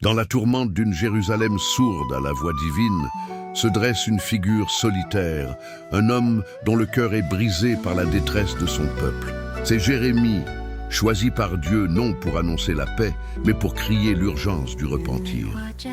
Dans la tourmente d'une Jérusalem sourde à la voix divine, se dresse une figure solitaire, un homme dont le cœur est brisé par la détresse de son peuple. C'est Jérémie, choisi par Dieu non pour annoncer la paix, mais pour crier l'urgence du repentir.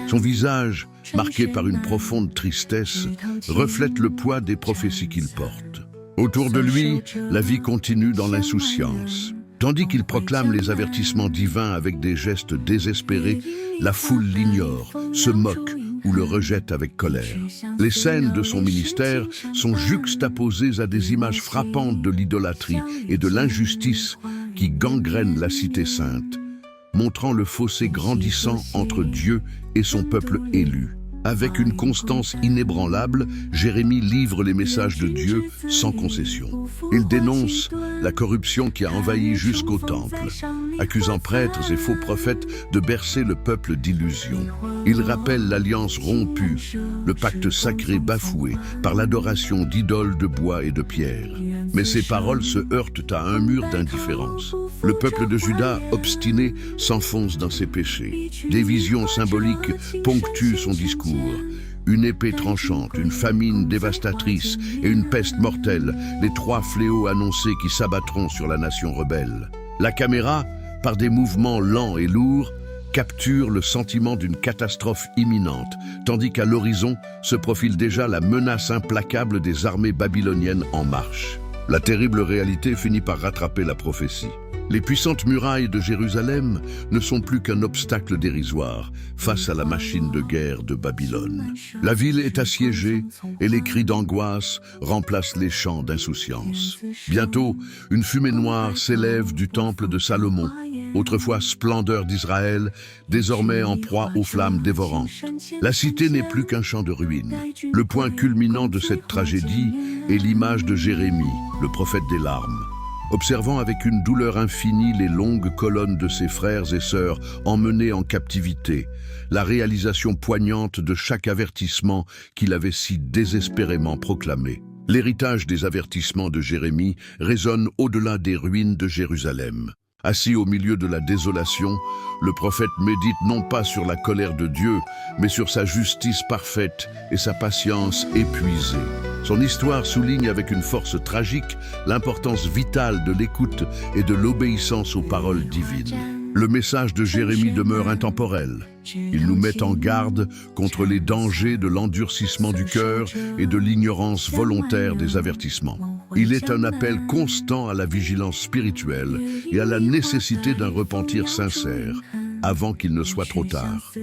Son visage, marqué par une profonde tristesse, reflète le poids des prophéties qu'il porte. Autour de lui, la vie continue dans l'insouciance. Tandis qu'il proclame les avertissements divins avec des gestes désespérés, la foule l'ignore, se moque ou le rejette avec colère. Les scènes de son ministère sont juxtaposées à des images frappantes de l'idolâtrie et de l'injustice qui gangrènent la cité sainte, montrant le fossé grandissant entre Dieu et son peuple élu. Avec une constance inébranlable, Jérémie livre les messages de Dieu sans concession. Il dénonce la corruption qui a envahi jusqu'au temple, accusant prêtres et faux prophètes de bercer le peuple d'illusions. Il rappelle l'alliance rompue, le pacte sacré bafoué par l'adoration d'idoles de bois et de pierre. Mais ces paroles se heurtent à un mur d'indifférence. Le peuple de Juda, obstiné, s'enfonce dans ses péchés. Des visions symboliques ponctuent son discours. Une épée tranchante, une famine dévastatrice et une peste mortelle, les trois fléaux annoncés qui s'abattront sur la nation rebelle. La caméra, par des mouvements lents et lourds, capture le sentiment d'une catastrophe imminente, tandis qu'à l'horizon se profile déjà la menace implacable des armées babyloniennes en marche. La terrible réalité finit par rattraper la prophétie. Les puissantes murailles de Jérusalem ne sont plus qu'un obstacle dérisoire face à la machine de guerre de Babylone. La ville est assiégée et les cris d'angoisse remplacent les chants d'insouciance. Bientôt, une fumée noire s'élève du temple de Salomon, autrefois splendeur d'Israël, désormais en proie aux flammes dévorantes. La cité n'est plus qu'un champ de ruines. Le point culminant de cette tragédie est l'image de Jérémie, le prophète des larmes. Observant avec une douleur infinie les longues colonnes de ses frères et sœurs emmenés en captivité, la réalisation poignante de chaque avertissement qu'il avait si désespérément proclamé. L'héritage des avertissements de Jérémie résonne au-delà des ruines de Jérusalem. Assis au milieu de la désolation, le prophète médite non pas sur la colère de Dieu, mais sur sa justice parfaite et sa patience épuisée. Son histoire souligne avec une force tragique l'importance vitale de l'écoute et de l'obéissance aux paroles divines. Le message de Jérémie demeure intemporel. Il nous met en garde contre les dangers de l'endurcissement du cœur et de l'ignorance volontaire des avertissements. Il est un appel constant à la vigilance spirituelle et à la nécessité d'un repentir sincère avant qu'il ne soit trop tard.